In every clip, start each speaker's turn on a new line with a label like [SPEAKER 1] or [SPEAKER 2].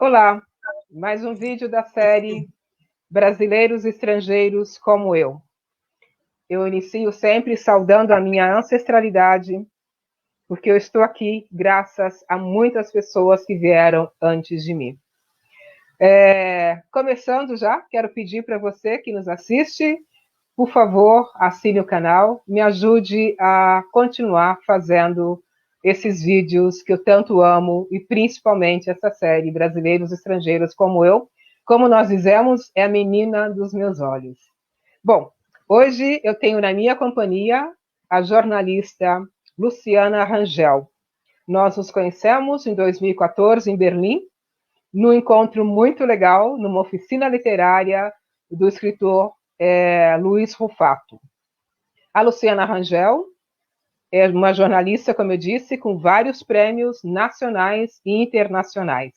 [SPEAKER 1] Olá, mais um vídeo da série Brasileiros Estrangeiros como Eu. Eu inicio sempre saudando a minha ancestralidade, porque eu estou aqui graças a muitas pessoas que vieram antes de mim. Começando já, quero pedir para você que nos assiste, por favor, assine o canal, me ajude a continuar fazendo esses vídeos que eu tanto amo, e principalmente essa série Brasileiros Estrangeiros como Eu. Como nós dizemos, é a menina dos meus olhos. Bom, hoje eu tenho na minha companhia a jornalista Luciana Rangel. Nós nos conhecemos em 2014 em Berlim, num encontro muito legal, numa oficina literária do escritor Luiz Rufato. A Luciana Rangel é uma jornalista, como eu disse, com vários prêmios nacionais e internacionais.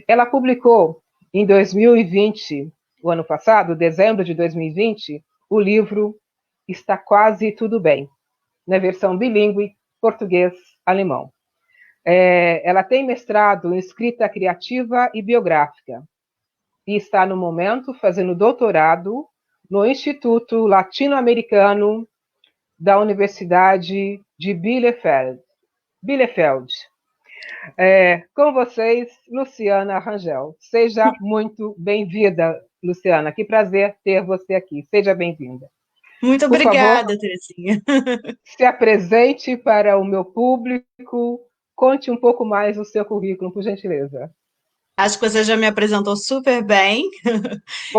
[SPEAKER 1] Ela publicou em 2020, o ano passado, dezembro de 2020, o livro Está Quase Tudo Bem, na versão bilíngue português-alemão. Ela tem mestrado em escrita criativa e biográfica e está, no momento, fazendo doutorado no Instituto Latino-Americano da Universidade de Bielefeld. Com vocês, Luciana Rangel. Seja muito bem-vinda, Luciana. Que prazer ter você aqui. Seja bem-vinda.
[SPEAKER 2] Muito
[SPEAKER 1] Por favor,
[SPEAKER 2] obrigada, Terezinha.
[SPEAKER 1] se apresente para o meu público. Conte um pouco mais do seu currículo, por gentileza.
[SPEAKER 2] Acho que você já me apresentou super bem.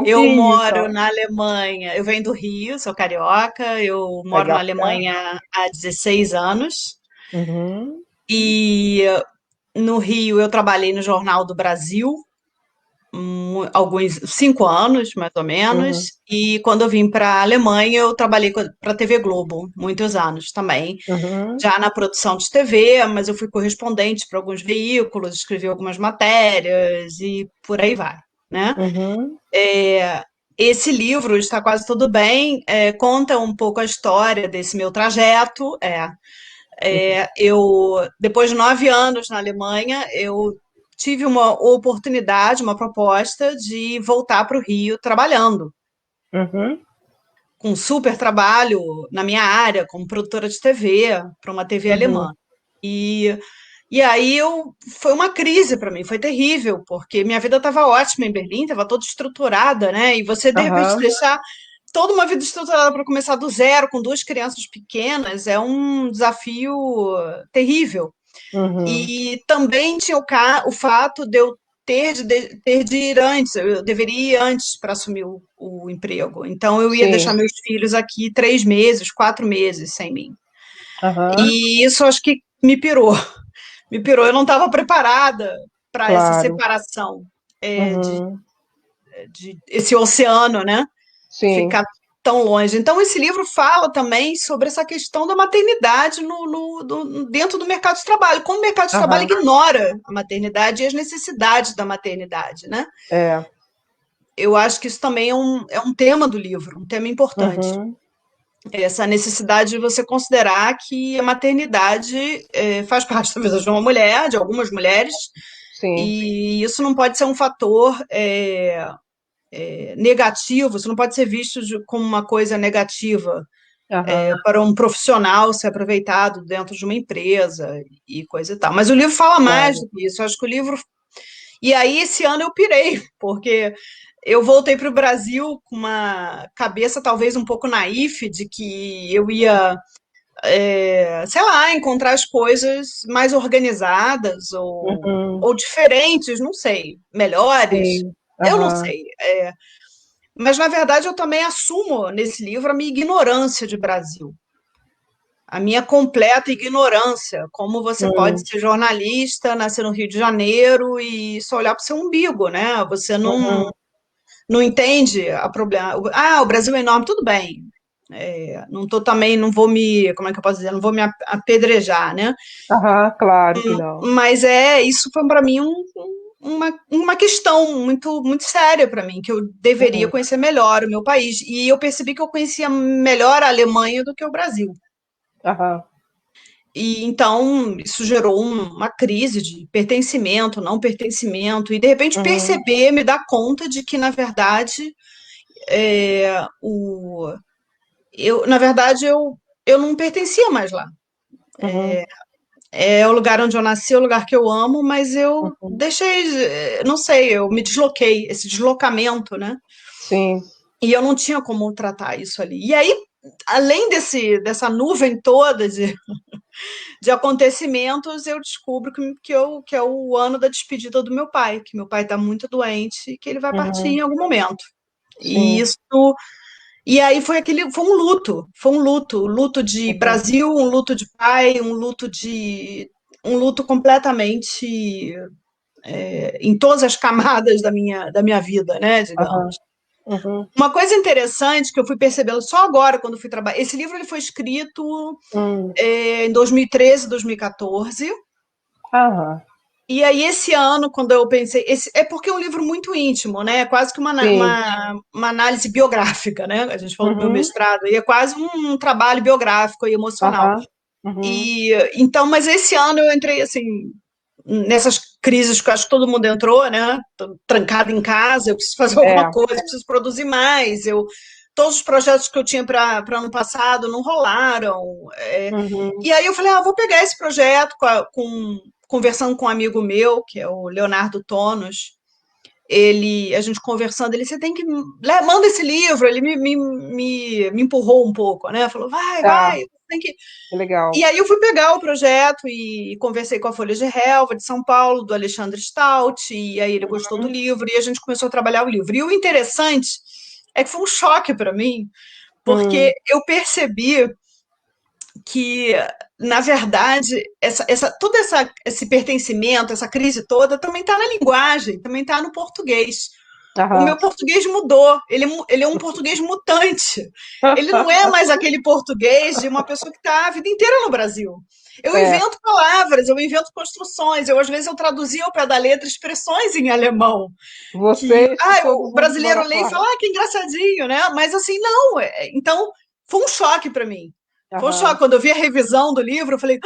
[SPEAKER 2] Eu
[SPEAKER 1] Pouquinho
[SPEAKER 2] moro
[SPEAKER 1] só.
[SPEAKER 2] na Alemanha, eu venho do Rio, sou carioca, eu moro na
[SPEAKER 1] Legal, tá?
[SPEAKER 2] Alemanha há 16 anos.
[SPEAKER 1] Uhum,
[SPEAKER 2] E no Rio eu trabalhei no Jornal do Brasil, alguns 5 anos, mais ou
[SPEAKER 1] uhum,
[SPEAKER 2] menos. E quando eu vim para a Alemanha, eu trabalhei para a TV Globo, muitos anos também.
[SPEAKER 1] uhum,
[SPEAKER 2] Já na produção de TV, mas eu fui correspondente para alguns veículos, escrevi algumas matérias e por aí vai, né?
[SPEAKER 1] uhum,
[SPEAKER 2] Esse livro, Está Quase Tudo Bem, conta um pouco a história desse meu trajeto. Depois de 9 anos na Alemanha, eu tive uma oportunidade, uma proposta de voltar para o Rio trabalhando,
[SPEAKER 1] uhum,
[SPEAKER 2] com um super trabalho na minha área, como produtora de TV, para uma TV
[SPEAKER 1] uhum,
[SPEAKER 2] alemã. E E aí foi uma crise para mim, foi terrível, porque minha vida estava ótima em Berlim, estava toda estruturada, né? E você, de repente,
[SPEAKER 1] aham,
[SPEAKER 2] deixar toda uma vida estruturada para começar do zero, com duas crianças pequenas, é um desafio terrível.
[SPEAKER 1] uhum.
[SPEAKER 2] E também tinha o fato de eu ter de ir antes, eu deveria ir antes para assumir o emprego. Então, eu ia deixar
[SPEAKER 1] Sim,
[SPEAKER 2] meus filhos aqui 3 meses, 4 meses sem mim.
[SPEAKER 1] aham,
[SPEAKER 2] E isso acho que me pirou. Eu não estava preparada para essa
[SPEAKER 1] claro.
[SPEAKER 2] separação, de,
[SPEAKER 1] Uhum,
[SPEAKER 2] esse oceano, né?
[SPEAKER 1] sim,
[SPEAKER 2] Ficar tão longe. Então, esse livro fala também sobre essa questão da maternidade dentro do mercado de trabalho, como o mercado de trabalho
[SPEAKER 1] aham,
[SPEAKER 2] ignora a maternidade e as necessidades da maternidade, né?
[SPEAKER 1] é,
[SPEAKER 2] Eu acho que isso também é um tema do livro, um tema importante.
[SPEAKER 1] uhum,
[SPEAKER 2] Essa necessidade de você considerar que a maternidade faz parte da vida de uma mulher, de algumas mulheres,
[SPEAKER 1] sim,
[SPEAKER 2] e isso não pode ser um fator negativo, isso não pode ser visto como uma coisa negativa
[SPEAKER 1] aham,
[SPEAKER 2] para um profissional ser aproveitado dentro de uma empresa e coisa e tal. Mas o livro fala mais
[SPEAKER 1] claro,
[SPEAKER 2] do que isso. Eu acho que o livro. E aí, esse ano eu pirei, porque eu voltei para o Brasil com uma cabeça talvez um pouco naif de que eu ia, sei lá, encontrar as coisas mais organizadas
[SPEAKER 1] uhum,
[SPEAKER 2] ou diferentes, não sei, melhores.
[SPEAKER 1] sim,
[SPEAKER 2] Eu não
[SPEAKER 1] aham,
[SPEAKER 2] sei. Mas, na verdade, eu também assumo nesse livro a minha ignorância de Brasil, a minha completa ignorância. Como você pode
[SPEAKER 1] uhum,
[SPEAKER 2] ser jornalista, nascer no Rio de Janeiro e só olhar para o seu umbigo, né? Você
[SPEAKER 1] uhum,
[SPEAKER 2] não entende a problema. Ah, o Brasil é enorme, tudo bem. Não tô também, não vou me, como é que eu posso dizer, não vou me apedrejar, né?
[SPEAKER 1] aham, claro que não.
[SPEAKER 2] Mas isso foi para mim uma questão muito, muito séria para mim, que eu deveria
[SPEAKER 1] Uhum,
[SPEAKER 2] conhecer melhor o meu país. E eu percebi que eu conhecia melhor a Alemanha do que o Brasil.
[SPEAKER 1] aham,
[SPEAKER 2] E então isso gerou uma crise de pertencimento, não pertencimento, e de repente
[SPEAKER 1] Uhum,
[SPEAKER 2] perceber, me dar conta de que, na verdade, é, o, na verdade, eu não pertencia mais lá.
[SPEAKER 1] uhum,
[SPEAKER 2] É o lugar onde eu nasci, é o lugar que eu amo, mas eu
[SPEAKER 1] uhum.
[SPEAKER 2] deixei, não sei, eu me desloquei, esse deslocamento, né?
[SPEAKER 1] Sim.
[SPEAKER 2] E eu não tinha como tratar isso ali. E aí, além dessa nuvem toda de acontecimentos, eu descubro que é o ano da despedida do meu pai, que meu pai está muito doente e que ele vai partir em
[SPEAKER 1] Uhum,
[SPEAKER 2] algum momento. E
[SPEAKER 1] sim.
[SPEAKER 2] isso. E aí foi um luto de
[SPEAKER 1] Uhum,
[SPEAKER 2] Brasil, um luto de pai, um luto completamente em todas as camadas da minha vida, né,
[SPEAKER 1] aham,
[SPEAKER 2] digamos.
[SPEAKER 1] uhum,
[SPEAKER 2] Uma coisa interessante que eu fui percebendo só agora, quando fui trabalhar. Esse livro ele foi escrito em 2013, 2014.
[SPEAKER 1] aham,
[SPEAKER 2] E aí, esse ano, quando eu pensei. É porque é um livro muito íntimo, né? É quase que
[SPEAKER 1] sim.
[SPEAKER 2] uma análise biográfica, né? A gente falou do meu
[SPEAKER 1] Uhum,
[SPEAKER 2] mestrado, e é quase um trabalho biográfico e emocional.
[SPEAKER 1] aham, uhum,
[SPEAKER 2] E então, mas esse ano eu entrei assim nessas crises que eu acho que todo mundo entrou, né? Tô trancada em casa, eu preciso fazer alguma
[SPEAKER 1] é.
[SPEAKER 2] coisa, eu preciso produzir mais. Todos os projetos que eu tinha para ano passado não rolaram.
[SPEAKER 1] Uhum,
[SPEAKER 2] E aí eu falei, vou pegar esse projeto conversando com um amigo meu, que é o Leonardo Tonos. A gente conversando, ele, você tem que, manda esse livro, ele me empurrou um pouco, né? Falou, vai,
[SPEAKER 1] tá,
[SPEAKER 2] tem que.
[SPEAKER 1] que
[SPEAKER 2] E
[SPEAKER 1] legal.
[SPEAKER 2] aí eu fui pegar o projeto e conversei com a Folha de Relva de São Paulo, do Alexandre Stout, e aí ele gostou do
[SPEAKER 1] Uhum,
[SPEAKER 2] livro e a gente começou a trabalhar o livro. E o interessante é que foi um choque para mim, porque
[SPEAKER 1] uhum,
[SPEAKER 2] eu percebi que, na verdade, esse pertencimento, essa crise toda, também está na linguagem, também está no português. O
[SPEAKER 1] aham.
[SPEAKER 2] meu português mudou, ele é um português mutante. Ele não é mais aquele português de uma pessoa que está a vida inteira no Brasil. Eu
[SPEAKER 1] É,
[SPEAKER 2] invento palavras, eu invento construções, às vezes eu traduzia ao pé da letra expressões em alemão, que
[SPEAKER 1] vocês que todo
[SPEAKER 2] o
[SPEAKER 1] mundo que
[SPEAKER 2] brasileiro
[SPEAKER 1] mora
[SPEAKER 2] lê e
[SPEAKER 1] fora.
[SPEAKER 2] fala, que engraçadinho, né? Mas assim, não. Então, foi um choque para mim. Foi um choque.
[SPEAKER 1] Aham,
[SPEAKER 2] Quando eu vi a revisão do livro, eu falei,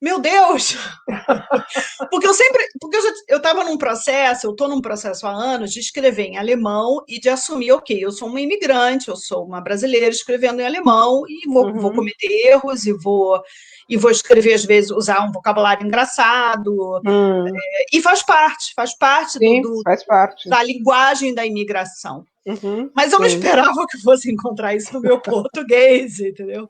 [SPEAKER 2] meu Deus! Porque eu estava num processo, eu estou num processo há anos de escrever em alemão e de assumir, ok, eu sou uma imigrante, eu sou uma brasileira escrevendo em alemão e vou
[SPEAKER 1] uhum,
[SPEAKER 2] cometer erros e vou escrever, às vezes, usar um vocabulário engraçado.
[SPEAKER 1] hum,
[SPEAKER 2] E faz parte
[SPEAKER 1] sim, faz parte.
[SPEAKER 2] da linguagem da imigração.
[SPEAKER 1] Uhum,
[SPEAKER 2] Mas eu não
[SPEAKER 1] sim.
[SPEAKER 2] esperava que eu fosse encontrar isso no meu português, entendeu?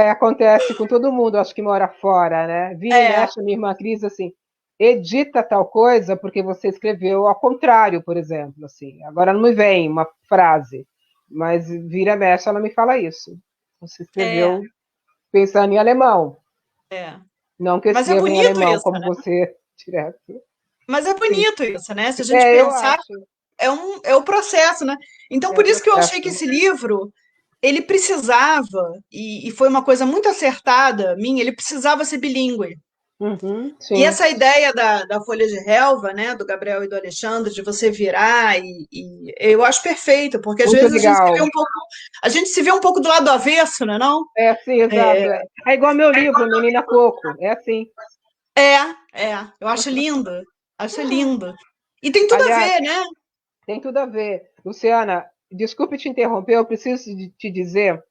[SPEAKER 1] Acontece com todo mundo, acho que mora fora, né? Vira e
[SPEAKER 2] É,
[SPEAKER 1] mexe, a minha irmã Cris, assim, edita tal coisa porque você escreveu ao contrário, por exemplo, assim. Agora não me vem uma frase, mas vira e mexe, ela me fala isso. Você
[SPEAKER 2] é,
[SPEAKER 1] escreveu pensando em alemão.
[SPEAKER 2] é.
[SPEAKER 1] Não que eu
[SPEAKER 2] Mas é
[SPEAKER 1] escreva em
[SPEAKER 2] bonito
[SPEAKER 1] alemão
[SPEAKER 2] isso,
[SPEAKER 1] como
[SPEAKER 2] né?
[SPEAKER 1] você, direto.
[SPEAKER 2] Mas é
[SPEAKER 1] Sim.
[SPEAKER 2] bonito isso, né? Se a gente
[SPEAKER 1] Eu
[SPEAKER 2] pensar,
[SPEAKER 1] acho.
[SPEAKER 2] é o processo, né? Então,
[SPEAKER 1] É o
[SPEAKER 2] por isso que eu achei que
[SPEAKER 1] processo.
[SPEAKER 2] esse livro, ele precisava, e foi uma coisa muito acertada minha, ele precisava ser bilíngue.
[SPEAKER 1] Uhum,
[SPEAKER 2] E
[SPEAKER 1] sim.
[SPEAKER 2] essa ideia da Folha de Relva, né, do Gabriel e do Alexandre, de você virar, e eu acho perfeito, porque às
[SPEAKER 1] Muito
[SPEAKER 2] vezes
[SPEAKER 1] legal.
[SPEAKER 2] a gente se vê um pouco do lado avesso, né, não?
[SPEAKER 1] É, sim, exato. É igual meu livro, Menina Coco. É assim.
[SPEAKER 2] É, eu acho lindo. E tem tudo a
[SPEAKER 1] Aliás,
[SPEAKER 2] ver, né?
[SPEAKER 1] tem tudo a ver. Luciana, desculpe te interromper, eu preciso te dizer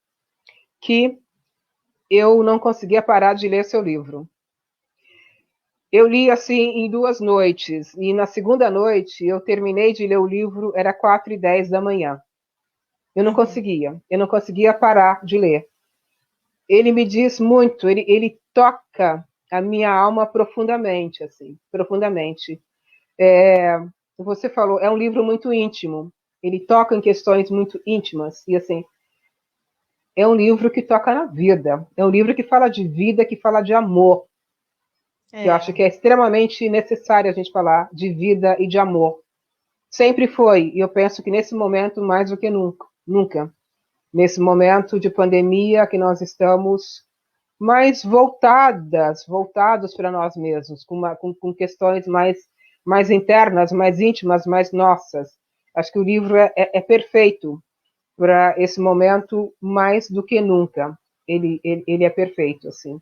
[SPEAKER 1] que eu não conseguia parar de ler seu livro. Eu li assim em 2 noites, e na segunda noite eu terminei de ler o livro, era 4h10 da manhã.
[SPEAKER 2] Uhum.
[SPEAKER 1] Eu não conseguia parar de ler. Ele me diz muito, ele toca a minha alma profundamente, assim, profundamente. Você falou, é um livro muito íntimo. Ele toca em questões muito íntimas e assim, é um livro que toca na vida. É um livro que fala de vida, que fala de amor. Eu acho
[SPEAKER 2] É,
[SPEAKER 1] que é extremamente necessário a gente falar de vida e de amor. Sempre foi, e eu penso que nesse momento mais do que nunca, nunca. Nesse momento de pandemia que nós estamos mais voltados para nós mesmos, com questões mais internas, mais íntimas, mais nossas. Acho que o livro é perfeito para esse momento mais do que nunca. ele é perfeito, assim.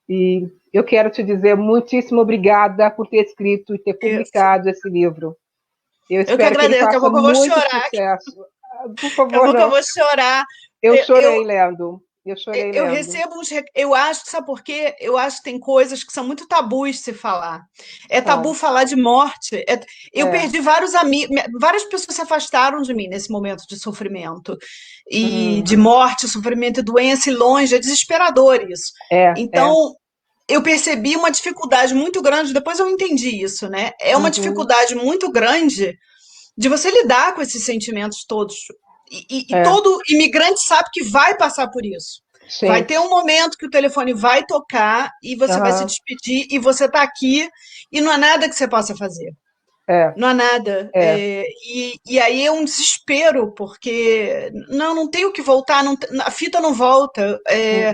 [SPEAKER 1] E eu quero te dizer muitíssimo obrigada por ter escrito e ter
[SPEAKER 2] Isso.
[SPEAKER 1] publicado esse livro. Eu
[SPEAKER 2] Eu que
[SPEAKER 1] espero que ele
[SPEAKER 2] agradeço. Daqui a
[SPEAKER 1] faça
[SPEAKER 2] pouco eu vou
[SPEAKER 1] muito
[SPEAKER 2] chorar.
[SPEAKER 1] sucesso. Por
[SPEAKER 2] Daqui a
[SPEAKER 1] favor,
[SPEAKER 2] pouco eu
[SPEAKER 1] não.
[SPEAKER 2] vou chorar.
[SPEAKER 1] Eu
[SPEAKER 2] Eu, eu,
[SPEAKER 1] chorei lendo. Eu chorei
[SPEAKER 2] eu
[SPEAKER 1] lendo.
[SPEAKER 2] recebo uns. Eu acho, sabe por quê? Eu acho que tem coisas que são muito tabus se falar. É tabu
[SPEAKER 1] São.
[SPEAKER 2] falar de morte. Eu
[SPEAKER 1] É.
[SPEAKER 2] perdi vários amigos, várias pessoas se afastaram de mim nesse momento de sofrimento. E de morte, sofrimento e doença, e longe, é desesperador isso.
[SPEAKER 1] É.
[SPEAKER 2] Então, eu percebi uma dificuldade muito grande, depois eu entendi isso, né? É uma
[SPEAKER 1] Uhum.
[SPEAKER 2] dificuldade muito grande de você lidar com esses sentimentos todos. E
[SPEAKER 1] É.
[SPEAKER 2] todo imigrante sabe que vai passar por isso. Vai
[SPEAKER 1] Sim.
[SPEAKER 2] ter um momento que o telefone vai tocar e você vai se
[SPEAKER 1] Aham.
[SPEAKER 2] despedir e você está aqui e não há nada que você possa fazer.
[SPEAKER 1] É.
[SPEAKER 2] Não há nada.
[SPEAKER 1] É.
[SPEAKER 2] E aí é um desespero, porque não tem o que voltar, a fita não volta.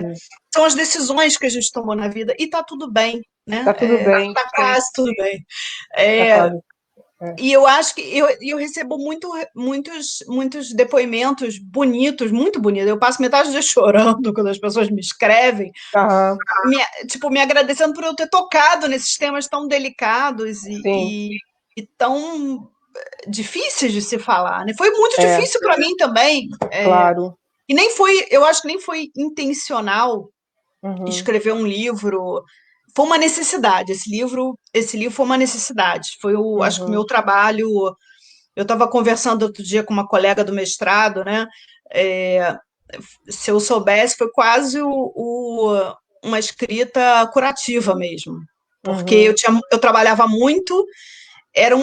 [SPEAKER 1] Uhum.
[SPEAKER 2] São as decisões que a gente tomou na vida e está tudo bem, né?
[SPEAKER 1] Tá tudo bem.
[SPEAKER 2] Tá
[SPEAKER 1] Sim.
[SPEAKER 2] quase tudo bem.
[SPEAKER 1] Tá
[SPEAKER 2] É,
[SPEAKER 1] quase. É.
[SPEAKER 2] e eu acho que eu recebo muitos depoimentos bonitos, muito bonitos. Eu passo metade do dia chorando quando as pessoas me escrevem,
[SPEAKER 1] Aham.
[SPEAKER 2] tipo, me agradecendo por eu ter tocado nesses temas tão delicados
[SPEAKER 1] Sim.
[SPEAKER 2] e tão difíceis de se falar, né? Foi muito
[SPEAKER 1] É.
[SPEAKER 2] difícil para mim também.
[SPEAKER 1] Claro.
[SPEAKER 2] E nem foi, eu acho que nem foi intencional
[SPEAKER 1] Uhum.
[SPEAKER 2] escrever um livro. Foi uma necessidade. Esse livro foi uma necessidade. Acho que o meu
[SPEAKER 1] Uhum.
[SPEAKER 2] trabalho. Eu estava conversando outro dia com uma colega do mestrado, né? É, se eu soubesse, foi quase uma escrita curativa mesmo, porque
[SPEAKER 1] Uhum.
[SPEAKER 2] eu trabalhava muito, era,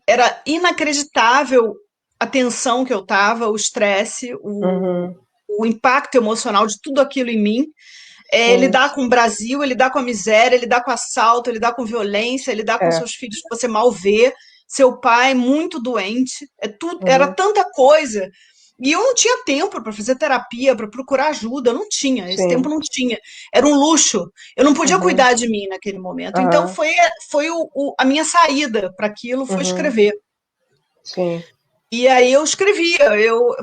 [SPEAKER 2] era inacreditável a tensão que eu estava, o estresse,
[SPEAKER 1] Uhum.
[SPEAKER 2] o impacto emocional de tudo aquilo em mim.
[SPEAKER 1] Sim.
[SPEAKER 2] Lidar com o Brasil, lidar com a miséria, lidar com assalto, lidar com violência, lidar com
[SPEAKER 1] É.
[SPEAKER 2] seus filhos que você mal vê, seu pai muito doente, era
[SPEAKER 1] Uhum.
[SPEAKER 2] tanta coisa. E eu não tinha tempo para fazer terapia, para procurar ajuda, eu não tinha, esse tempo
[SPEAKER 1] Sim.
[SPEAKER 2] não tinha. Era um luxo. Eu não podia
[SPEAKER 1] Uhum.
[SPEAKER 2] cuidar de mim naquele momento. Então
[SPEAKER 1] Aham.
[SPEAKER 2] foi a minha saída para aquilo, foi
[SPEAKER 1] Uhum.
[SPEAKER 2] escrever.
[SPEAKER 1] Sim.
[SPEAKER 2] E aí eu escrevia,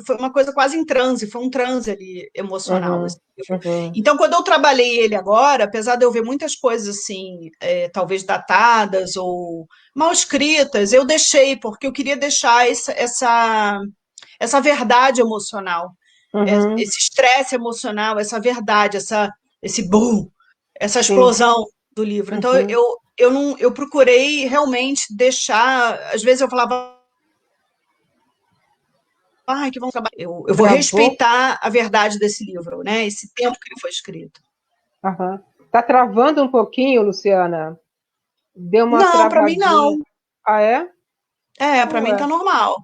[SPEAKER 2] foi uma coisa quase em transe, foi um transe ali emocional esse
[SPEAKER 1] Uhum.
[SPEAKER 2] livro.
[SPEAKER 1] Uhum.
[SPEAKER 2] Então, quando eu trabalhei ele agora, apesar de eu ver muitas coisas assim, talvez datadas ou mal escritas, eu deixei, porque eu queria deixar essa verdade emocional,
[SPEAKER 1] Uhum.
[SPEAKER 2] esse estresse emocional, essa verdade, esse boom, essa
[SPEAKER 1] Sim.
[SPEAKER 2] explosão do livro. Então,
[SPEAKER 1] Uhum.
[SPEAKER 2] eu não, eu procurei realmente deixar, às vezes eu falava, ai, que vão trabalhar. Eu vou
[SPEAKER 1] Travou?
[SPEAKER 2] respeitar a verdade desse livro, né? Esse tempo que ele foi escrito.
[SPEAKER 1] Aham. Tá travando um pouquinho, Luciana? Deu uma
[SPEAKER 2] Não, para mim
[SPEAKER 1] travadinha.
[SPEAKER 2] não.
[SPEAKER 1] Ah, é?
[SPEAKER 2] Para mim tá
[SPEAKER 1] Ué.
[SPEAKER 2] normal.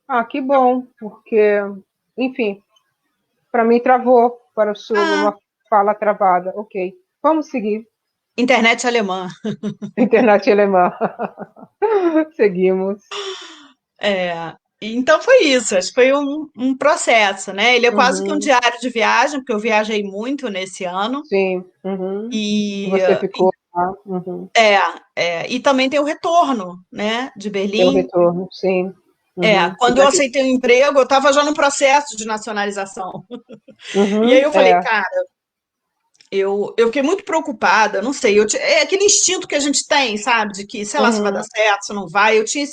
[SPEAKER 1] Ah, que bom, porque, enfim, para mim travou para o sul,
[SPEAKER 2] Ah,
[SPEAKER 1] uma fala travada. Ok. Vamos seguir.
[SPEAKER 2] internet alemã.
[SPEAKER 1] Internet alemã. Seguimos.
[SPEAKER 2] Então foi isso, acho que foi um processo, né? Ele é quase que um
[SPEAKER 1] Uhum.
[SPEAKER 2] diário de viagem, porque eu viajei muito nesse ano.
[SPEAKER 1] Sim. Uhum.
[SPEAKER 2] E
[SPEAKER 1] Você ficou lá. Uhum.
[SPEAKER 2] e também tem o retorno, né, de
[SPEAKER 1] Tem o
[SPEAKER 2] Berlim.
[SPEAKER 1] retorno, sim. Uhum.
[SPEAKER 2] Quando eu aceitei o emprego, eu estava já no processo de nacionalização. E aí
[SPEAKER 1] Uhum.
[SPEAKER 2] eu falei, cara, eu fiquei muito preocupada, não sei, é aquele instinto que a gente tem, sabe, de que, sei lá, se vai dar
[SPEAKER 1] Uhum.
[SPEAKER 2] certo, se não vai. Eu tinha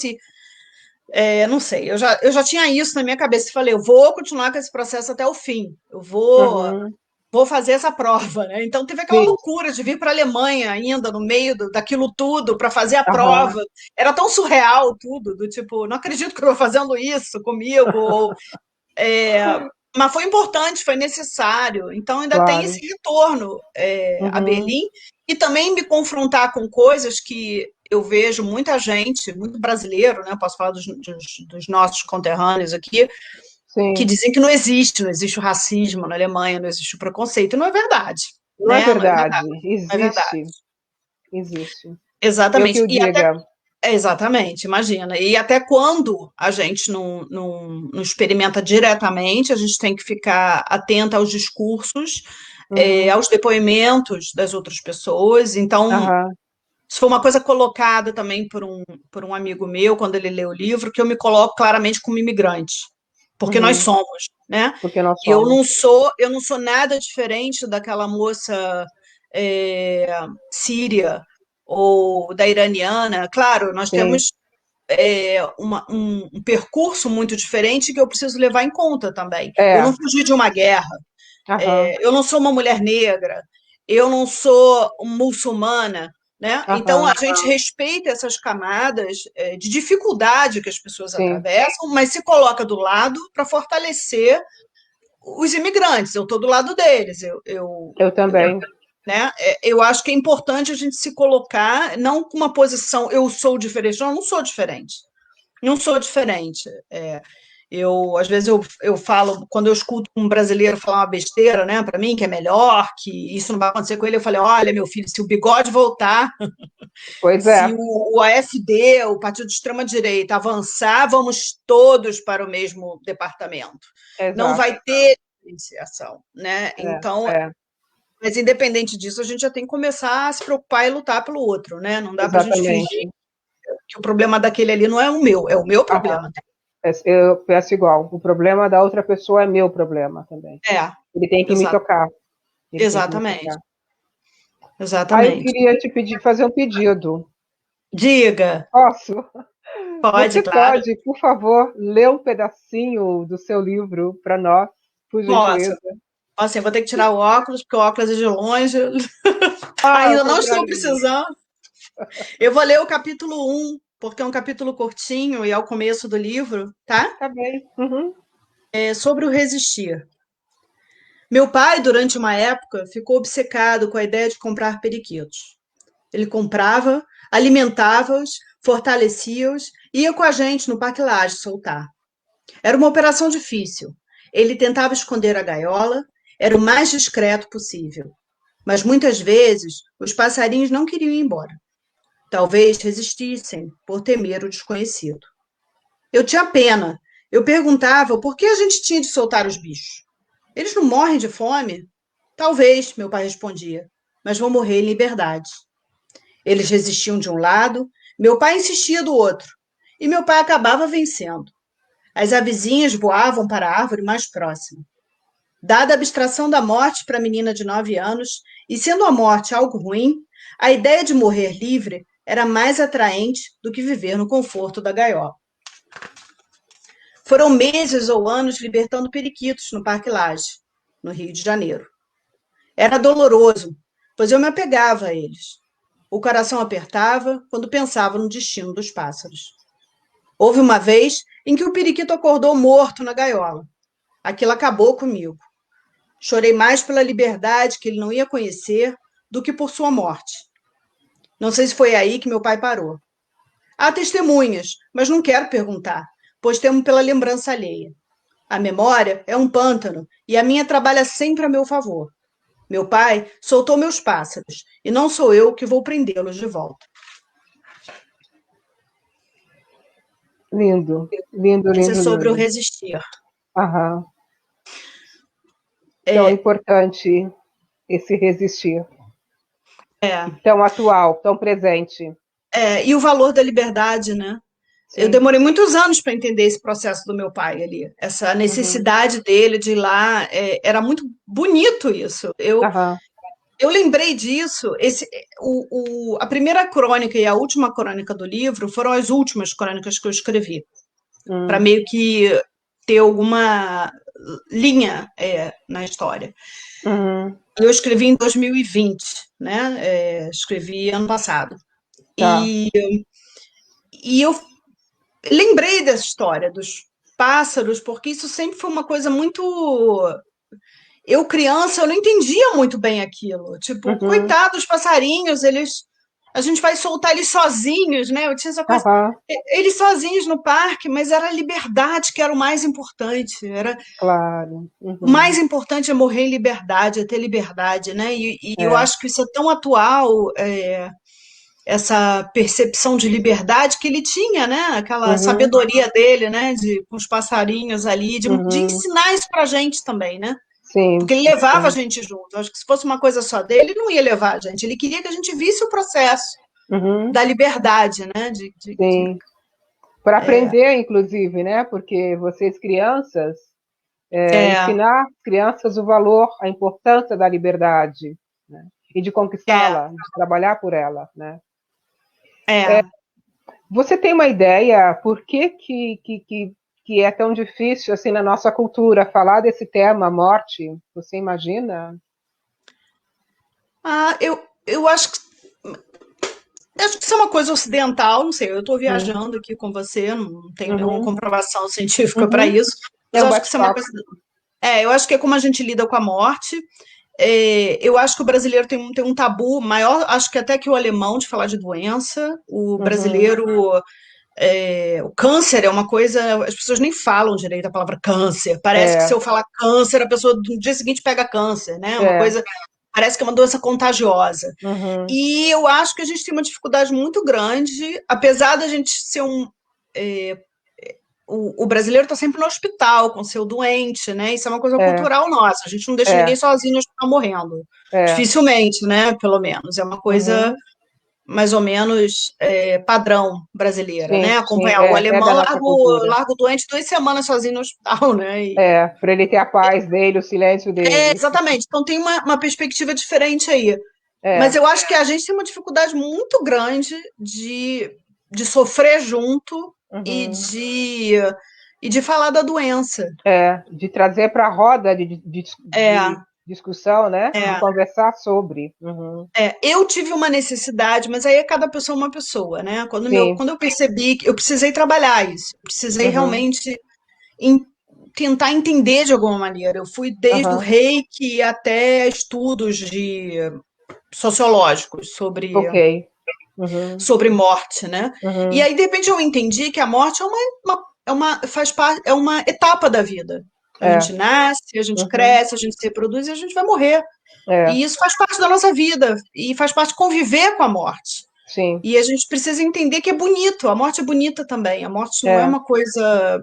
[SPEAKER 2] não sei, eu já tinha isso na minha cabeça. Falei, eu vou continuar com esse processo até o fim, eu
[SPEAKER 1] Uhum.
[SPEAKER 2] vou fazer essa prova, né? Então teve aquela
[SPEAKER 1] Sim.
[SPEAKER 2] loucura de vir para a Alemanha ainda no meio daquilo tudo para fazer a
[SPEAKER 1] Aham.
[SPEAKER 2] prova. Era tão surreal tudo, do tipo, não acredito que eu estou fazendo isso comigo, mas foi importante, foi necessário. Então, ainda tem
[SPEAKER 1] Claro.
[SPEAKER 2] esse retorno a
[SPEAKER 1] Uhum.
[SPEAKER 2] Berlim e também me confrontar com coisas que eu vejo muita gente, muito brasileiro, né? Eu posso falar dos nossos conterrâneos aqui, que
[SPEAKER 1] Sim.
[SPEAKER 2] dizem que não existe o racismo na Alemanha, não existe o preconceito. Não é verdade,
[SPEAKER 1] Não é
[SPEAKER 2] né? Não é
[SPEAKER 1] verdade.
[SPEAKER 2] verdade, não é verdade.
[SPEAKER 1] Existe. Existe. Eu que
[SPEAKER 2] Exatamente.
[SPEAKER 1] o diga.
[SPEAKER 2] Exatamente, imagina. E até quando a gente não experimenta diretamente, a gente tem que ficar atenta aos discursos,
[SPEAKER 1] Uhum.
[SPEAKER 2] aos depoimentos das outras pessoas. Então,
[SPEAKER 1] Aham.
[SPEAKER 2] isso foi uma coisa colocada também por um amigo meu, quando ele leu o livro, que eu me coloco claramente como imigrante. porque nós
[SPEAKER 1] Uhum.
[SPEAKER 2] somos, né?
[SPEAKER 1] Porque nós
[SPEAKER 2] Eu
[SPEAKER 1] somos.
[SPEAKER 2] não sou, eu não sou nada diferente daquela moça síria ou da iraniana. Claro, nós
[SPEAKER 1] Sim.
[SPEAKER 2] temos um percurso muito diferente que eu preciso levar em conta também. Eu não
[SPEAKER 1] É.
[SPEAKER 2] fugi de uma guerra,
[SPEAKER 1] Aham.
[SPEAKER 2] eu não sou uma mulher negra, eu não sou muçulmana, né? Então a
[SPEAKER 1] Aham.
[SPEAKER 2] gente respeita essas camadas de dificuldade que as pessoas
[SPEAKER 1] Sim.
[SPEAKER 2] atravessam, mas se coloca do lado para fortalecer os imigrantes. Eu estou do lado deles.
[SPEAKER 1] Eu também.
[SPEAKER 2] Né? Eu acho que é importante a gente se colocar, não com uma posição, eu sou diferente. Não, eu não sou diferente. Não sou diferente. Às vezes, eu falo, quando eu escuto um brasileiro falar uma besteira, né, para mim, que é melhor, que isso não vai acontecer com ele, eu falei: olha, meu filho, se o bigode voltar,
[SPEAKER 1] Pois
[SPEAKER 2] se
[SPEAKER 1] é.
[SPEAKER 2] o AfD, o Partido de Extrema-Direita, avançar, vamos todos para o mesmo departamento. Não
[SPEAKER 1] Exato.
[SPEAKER 2] vai ter diferenciação, né?
[SPEAKER 1] É,
[SPEAKER 2] Então,
[SPEAKER 1] é,
[SPEAKER 2] mas independente disso, a gente já tem que começar a se preocupar e lutar pelo outro, né? Não dá para a gente fingir
[SPEAKER 1] exatamente.
[SPEAKER 2] que o problema daquele ali não é o meu
[SPEAKER 1] Aham.
[SPEAKER 2] problema.
[SPEAKER 1] Eu penso igual. O problema da outra pessoa é meu problema também.
[SPEAKER 2] É,
[SPEAKER 1] Ele tem que me
[SPEAKER 2] exa
[SPEAKER 1] tocar. Ele tem que me
[SPEAKER 2] exatamente,
[SPEAKER 1] tocar. Ah, eu
[SPEAKER 2] exatamente.
[SPEAKER 1] queria te pedir, fazer um pedido.
[SPEAKER 2] Diga,
[SPEAKER 1] Posso?
[SPEAKER 2] pode,
[SPEAKER 1] Você
[SPEAKER 2] claro,
[SPEAKER 1] pode, por favor, ler um pedacinho do seu livro para nós, por
[SPEAKER 2] posso.
[SPEAKER 1] gentileza?
[SPEAKER 2] Assim, vou ter que tirar o óculos, porque o óculos é de longe.
[SPEAKER 1] Ah, ao
[SPEAKER 2] Ainda não estou
[SPEAKER 1] contrário de mim.
[SPEAKER 2] precisando. Eu vou ler o capítulo um, porque é um capítulo curtinho e é o começo do livro, tá?
[SPEAKER 1] Tá bem. Uhum.
[SPEAKER 2] É sobre o resistir. Meu pai, durante uma época, ficou obcecado com a ideia de comprar periquitos. Ele comprava, alimentava-os, fortalecia-os e ia com a gente no Parque Lage soltar. Era uma operação difícil. Ele tentava esconder a gaiola, era o mais discreto possível. Mas muitas vezes os passarinhos não queriam ir embora. Talvez resistissem por temer o desconhecido. Eu tinha pena. Eu perguntava por que a gente tinha de soltar os bichos. Eles não morrem de fome? Talvez, meu pai respondia, mas vão morrer em liberdade. Eles resistiam de um lado, meu pai insistia do outro, e meu pai acabava vencendo. As avezinhas voavam para a árvore mais próxima. Dada a abstração da morte para a menina de 9 anos, e sendo a morte algo ruim, a ideia de morrer livre era mais atraente do que viver no conforto da gaiola. Foram meses ou anos libertando periquitos no Parque Lage, no Rio de Janeiro. Era doloroso, pois eu me apegava a eles. O coração apertava quando pensava no destino dos pássaros. Houve uma vez em que o periquito acordou morto na gaiola. Aquilo acabou comigo. Chorei mais pela liberdade que ele não ia conhecer do que por sua morte. Não sei se foi aí que meu pai parou. Há testemunhas, mas não quero perguntar, pois temo pela lembrança alheia. A memória é um pântano e a minha trabalha sempre a meu favor. Meu pai soltou meus pássaros e não sou eu que vou prendê-los de volta.
[SPEAKER 1] Lindo, lindo,
[SPEAKER 2] Esse é
[SPEAKER 1] lindo,
[SPEAKER 2] sobre o
[SPEAKER 1] lindo.
[SPEAKER 2] resistir.
[SPEAKER 1] Aham. Tão importante esse resistir. E
[SPEAKER 2] É,
[SPEAKER 1] tão atual, tão presente.
[SPEAKER 2] e o valor da liberdade, né? Eu
[SPEAKER 1] Sim.
[SPEAKER 2] demorei muitos anos para entender esse processo do meu pai ali, essa
[SPEAKER 1] Uhum.
[SPEAKER 2] necessidade dele de ir lá, era muito bonito isso.
[SPEAKER 1] Aham.
[SPEAKER 2] Eu lembrei disso. A primeira crônica e a última crônica do livro foram as últimas crônicas que eu escrevi, para
[SPEAKER 1] Hum.
[SPEAKER 2] meio que ter alguma linha na história.
[SPEAKER 1] Uhum.
[SPEAKER 2] Eu escrevi em 2020, né? Escrevi ano passado.
[SPEAKER 1] Tá.
[SPEAKER 2] E, e eu lembrei dessa história dos pássaros, porque isso sempre foi uma coisa muito. Eu, criança, eu não entendia muito bem aquilo. Tipo,
[SPEAKER 1] Uhum.
[SPEAKER 2] coitados passarinhos, eles. A gente vai soltar eles sozinhos, né? Eu tinha essa coisa.
[SPEAKER 1] Aham.
[SPEAKER 2] Eles sozinhos no parque, mas era a liberdade que era o mais importante. Era
[SPEAKER 1] Claro.
[SPEAKER 2] o mais
[SPEAKER 1] Uhum.
[SPEAKER 2] importante é morrer em liberdade, é ter liberdade, né? E eu
[SPEAKER 1] É.
[SPEAKER 2] acho que isso é tão atual, essa percepção de liberdade que ele tinha, né? Aquela
[SPEAKER 1] Uhum.
[SPEAKER 2] sabedoria dele, né? Com os passarinhos ali, de
[SPEAKER 1] Uhum.
[SPEAKER 2] ensinar isso pra gente também, né?
[SPEAKER 1] Sim,
[SPEAKER 2] Porque ele levava a
[SPEAKER 1] sim.
[SPEAKER 2] gente junto. Acho que se fosse uma coisa só dele, ele não ia levar a gente. Ele queria que a gente visse o processo
[SPEAKER 1] Uhum.
[SPEAKER 2] da liberdade, né?
[SPEAKER 1] Sim. para aprender, inclusive, né? Porque vocês crianças,
[SPEAKER 2] É,
[SPEAKER 1] ensinar crianças o valor, a importância da liberdade, né? E de
[SPEAKER 2] é,
[SPEAKER 1] conquistá-la, de trabalhar por ela, né?
[SPEAKER 2] é.
[SPEAKER 1] Você tem uma ideia por que é tão difícil assim na nossa cultura falar desse tema, morte? Você imagina?
[SPEAKER 2] Ah, eu acho que isso é uma coisa ocidental, não sei, eu estou
[SPEAKER 1] Hum.
[SPEAKER 2] viajando aqui com você, não tenho nenhuma
[SPEAKER 1] Uhum.
[SPEAKER 2] comprovação científica para
[SPEAKER 1] Uhum.
[SPEAKER 2] isso, mas
[SPEAKER 1] É
[SPEAKER 2] eu
[SPEAKER 1] um
[SPEAKER 2] acho que isso é uma
[SPEAKER 1] bate-papo.
[SPEAKER 2] coisa. Eu acho que é como a gente lida com a morte. Eu acho que o brasileiro tem um tabu maior, acho que até que o alemão, de falar de doença. O
[SPEAKER 1] Uhum.
[SPEAKER 2] brasileiro, o câncer é uma coisa, as pessoas nem falam direito a palavra câncer. Parece que se
[SPEAKER 1] É,
[SPEAKER 2] eu falar câncer, a pessoa no dia seguinte pega câncer, né? Uma
[SPEAKER 1] é.
[SPEAKER 2] coisa, parece que é uma doença contagiosa.
[SPEAKER 1] Uhum.
[SPEAKER 2] E eu acho que a gente tem uma dificuldade muito grande, apesar da gente ser o brasileiro está sempre no hospital com seu doente, né? Isso é uma coisa
[SPEAKER 1] É,
[SPEAKER 2] cultural nossa. A gente não deixa ninguém
[SPEAKER 1] é,
[SPEAKER 2] sozinho no hospital morrendo.
[SPEAKER 1] é.
[SPEAKER 2] Dificilmente, né? Pelo menos. É uma coisa
[SPEAKER 1] Uhum.
[SPEAKER 2] mais ou menos padrão brasileira,
[SPEAKER 1] Sim,
[SPEAKER 2] né?
[SPEAKER 1] sim,
[SPEAKER 2] Acompanhar o
[SPEAKER 1] é da
[SPEAKER 2] alemão,
[SPEAKER 1] nossa cultura.
[SPEAKER 2] larga o doente 2 semanas sozinho no hospital, né?
[SPEAKER 1] Para ele ter a paz dele, o silêncio dele.
[SPEAKER 2] Exatamente. Então tem uma perspectiva diferente aí. Mas
[SPEAKER 1] É.
[SPEAKER 2] eu acho que a gente tem uma dificuldade muito grande de sofrer junto e
[SPEAKER 1] Uhum.
[SPEAKER 2] de, e de falar da doença.
[SPEAKER 1] De trazer para a roda de
[SPEAKER 2] É,
[SPEAKER 1] discussão, né? De
[SPEAKER 2] é,
[SPEAKER 1] conversar sobre. Uhum.
[SPEAKER 2] eu tive uma necessidade, mas aí é cada pessoa uma pessoa, né?
[SPEAKER 1] Sim.
[SPEAKER 2] Quando eu percebi que eu precisei trabalhar isso, eu precisei
[SPEAKER 1] Uhum.
[SPEAKER 2] realmente em- tentar entender de alguma maneira. Eu fui desde o
[SPEAKER 1] Uhum.
[SPEAKER 2] reiki até estudos sociológicos
[SPEAKER 1] Ok. Uhum.
[SPEAKER 2] sobre morte, né? E
[SPEAKER 1] Uhum.
[SPEAKER 2] aí, de repente, eu entendi que a morte faz parte, é uma etapa da vida. A
[SPEAKER 1] É.
[SPEAKER 2] gente nasce, a gente
[SPEAKER 1] Uhum.
[SPEAKER 2] cresce, a gente se reproduz e a gente vai morrer.
[SPEAKER 1] É.
[SPEAKER 2] E isso faz parte da nossa vida e faz parte de conviver com a morte.
[SPEAKER 1] Sim.
[SPEAKER 2] E a gente precisa entender que é bonito, a morte é bonita também. A morte não é
[SPEAKER 1] É.
[SPEAKER 2] uma coisa.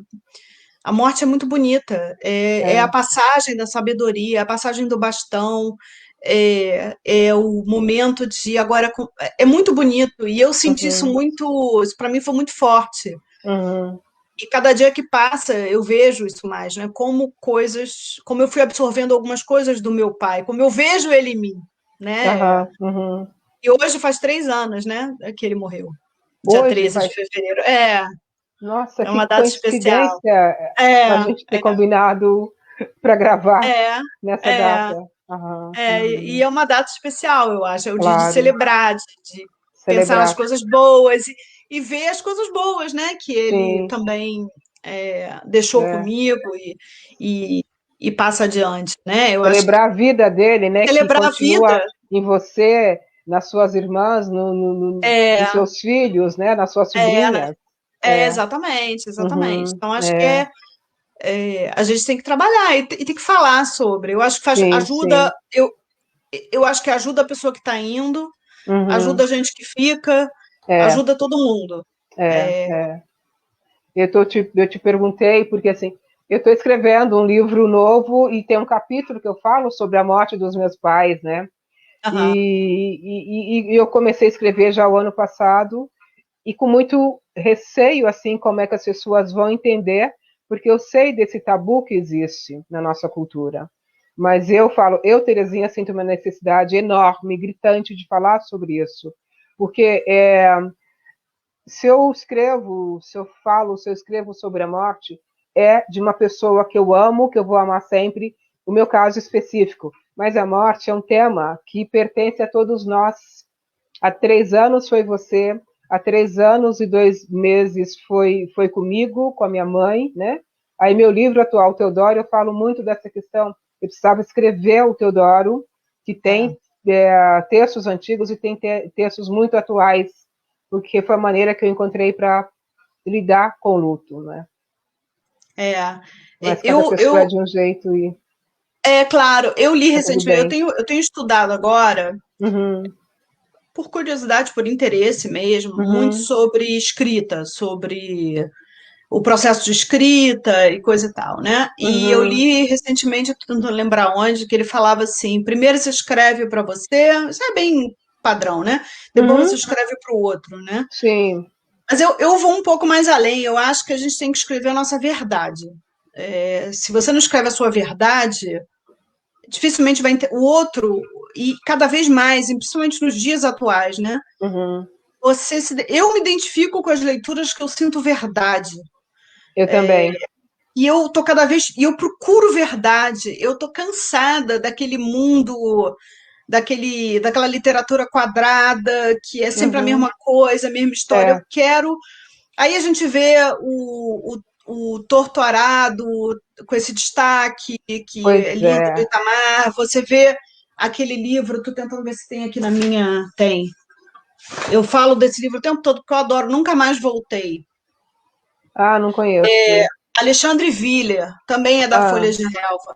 [SPEAKER 2] A morte é muito bonita. É a
[SPEAKER 1] É.
[SPEAKER 2] passagem da sabedoria, a passagem do bastão, é o momento de agora. É muito bonito. E eu senti isso
[SPEAKER 1] Uhum.
[SPEAKER 2] muito. Isso para mim foi muito forte.
[SPEAKER 1] Uhum.
[SPEAKER 2] E cada dia que passa, eu vejo isso mais, né? Como eu fui absorvendo algumas coisas do meu pai, como eu vejo ele em mim, né?
[SPEAKER 1] Aham. Uhum.
[SPEAKER 2] E hoje faz 3 anos, né, que ele morreu, dia
[SPEAKER 1] Hoje
[SPEAKER 2] 13 de
[SPEAKER 1] faz.
[SPEAKER 2] fevereiro.
[SPEAKER 1] Nossa,
[SPEAKER 2] É
[SPEAKER 1] que
[SPEAKER 2] uma data especial.
[SPEAKER 1] coincidência
[SPEAKER 2] É,
[SPEAKER 1] a gente ter combinado para gravar
[SPEAKER 2] é,
[SPEAKER 1] nessa data.
[SPEAKER 2] é,
[SPEAKER 1] Aham.
[SPEAKER 2] e
[SPEAKER 1] Uhum.
[SPEAKER 2] é uma data especial, eu acho. É o dia de
[SPEAKER 1] Claro.
[SPEAKER 2] celebrar, de pensar nas
[SPEAKER 1] Celebrar.
[SPEAKER 2] coisas boas e ver as coisas boas, né, que ele
[SPEAKER 1] Sim.
[SPEAKER 2] também deixou
[SPEAKER 1] É.
[SPEAKER 2] comigo e, e passa adiante, né? Eu acho que
[SPEAKER 1] Celebrar a vida dele, né? Que
[SPEAKER 2] celebrar a vida
[SPEAKER 1] continua em você, nas suas irmãs, nos
[SPEAKER 2] é,
[SPEAKER 1] seus filhos, né? Nas suas
[SPEAKER 2] é, né?
[SPEAKER 1] sobrinhas. É.
[SPEAKER 2] Exatamente, exatamente.
[SPEAKER 1] Uhum.
[SPEAKER 2] Então, acho que
[SPEAKER 1] É.
[SPEAKER 2] a gente tem que trabalhar e tem que falar sobre. Eu acho que
[SPEAKER 1] Sim,
[SPEAKER 2] ajuda,
[SPEAKER 1] sim.
[SPEAKER 2] eu acho que ajuda a pessoa que está indo,
[SPEAKER 1] Uhum.
[SPEAKER 2] ajuda a gente que fica,
[SPEAKER 1] É,
[SPEAKER 2] ajuda todo mundo.
[SPEAKER 1] é. Eu te perguntei, porque assim, eu estou escrevendo um livro novo e tem um capítulo que eu falo sobre a morte dos meus pais, né?
[SPEAKER 2] Aham,
[SPEAKER 1] E eu comecei a escrever já o ano passado e com muito receio, assim, como é que as pessoas vão entender, porque eu sei desse tabu que existe na nossa cultura. Mas eu falo, eu, Terezinha, sinto uma necessidade enorme, gritante de falar sobre isso, porque se eu escrevo, se eu falo, se eu escrevo sobre a morte, é de uma pessoa que eu amo, que eu vou amar sempre, o meu caso específico. Mas a morte é um tema que pertence a todos nós. Há 3 anos foi você, há 3 anos e 2 meses foi comigo, com a minha mãe, né? Aí meu livro atual, Teodoro, eu falo muito dessa questão. Eu precisava escrever o Teodoro, que tem textos antigos e tem textos muito atuais, porque foi a maneira que eu encontrei para lidar com o luto, né?
[SPEAKER 2] é.
[SPEAKER 1] Mas cada
[SPEAKER 2] Eu,
[SPEAKER 1] pessoa é
[SPEAKER 2] eu,
[SPEAKER 1] de um jeito e
[SPEAKER 2] claro, eu li
[SPEAKER 1] tá tudo
[SPEAKER 2] recentemente,
[SPEAKER 1] bem.
[SPEAKER 2] eu tenho estudado agora,
[SPEAKER 1] Uhum,
[SPEAKER 2] por curiosidade, por interesse mesmo, muito
[SPEAKER 1] uhum,
[SPEAKER 2] sobre escrita, sobre o processo de escrita e coisa e tal, né? E eu
[SPEAKER 1] uhum,
[SPEAKER 2] li recentemente, tô tentando lembrar onde, que ele falava assim: primeiro você escreve para você, isso é bem padrão, né? Depois você
[SPEAKER 1] uhum,
[SPEAKER 2] escreve para o outro, né?
[SPEAKER 1] sim,
[SPEAKER 2] Mas eu vou um pouco mais além. Eu acho que a gente tem que escrever a nossa verdade. Se você não escreve a sua verdade, dificilmente vai o outro, e cada vez mais, e principalmente nos dias atuais, né?
[SPEAKER 1] Uhum.
[SPEAKER 2] Eu me identifico com as leituras que eu sinto verdade.
[SPEAKER 1] Eu também.
[SPEAKER 2] E eu tô cada vez, e eu procuro verdade. Eu tô cansada daquele mundo, daquela literatura quadrada, que é sempre a
[SPEAKER 1] Uhum.
[SPEAKER 2] mesma coisa, a mesma história. Eu
[SPEAKER 1] É,
[SPEAKER 2] quero. Aí a gente vê o Torturado com esse destaque, que é
[SPEAKER 1] pois
[SPEAKER 2] lido do
[SPEAKER 1] é.
[SPEAKER 2] Itamar. Você vê aquele livro, estou tentando ver se tem aqui na minha. Tem. Eu falo desse livro o tempo todo porque eu adoro, nunca mais voltei.
[SPEAKER 1] Ah, não conheço.
[SPEAKER 2] Alexandre Willer, também é da
[SPEAKER 1] Ah,
[SPEAKER 2] Folha de Relva.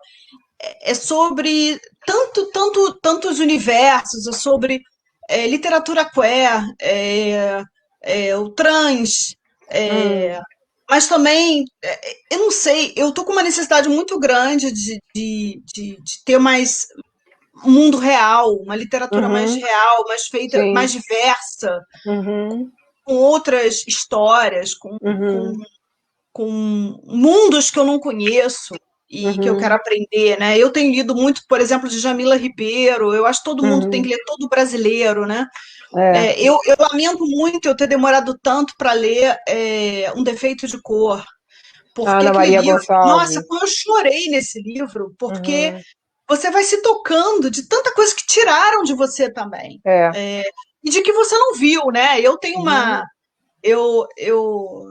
[SPEAKER 2] É sobre tantos universos, é sobre literatura queer, o trans,
[SPEAKER 1] hum,
[SPEAKER 2] mas também, eu não sei, eu tô com uma necessidade muito grande de ter mais um mundo real, uma literatura mais
[SPEAKER 1] uhum,
[SPEAKER 2] real, mais feita, mais
[SPEAKER 1] sim.
[SPEAKER 2] diversa,
[SPEAKER 1] Uhum,
[SPEAKER 2] com outras histórias,
[SPEAKER 1] uhum,
[SPEAKER 2] com mundos que eu não conheço e que eu quero
[SPEAKER 1] uhum,
[SPEAKER 2] aprender, né? Eu tenho lido muito, por exemplo, de Jamila Ribeiro, eu acho que todo mundo tem que
[SPEAKER 1] uhum.
[SPEAKER 2] ler, todo brasileiro, né?
[SPEAKER 1] É.
[SPEAKER 2] Eu lamento muito eu ter demorado tanto para ler Um Defeito de Cor, porque
[SPEAKER 1] Ana
[SPEAKER 2] aquele
[SPEAKER 1] Maria
[SPEAKER 2] livro, nossa,
[SPEAKER 1] Gonçalves.
[SPEAKER 2] como eu chorei nesse livro, porque
[SPEAKER 1] Uhum,
[SPEAKER 2] você vai se tocando de tanta coisa que tiraram de você também.
[SPEAKER 1] é.
[SPEAKER 2] É, e de que você não viu, né?
[SPEAKER 1] Uhum,
[SPEAKER 2] Eu, eu,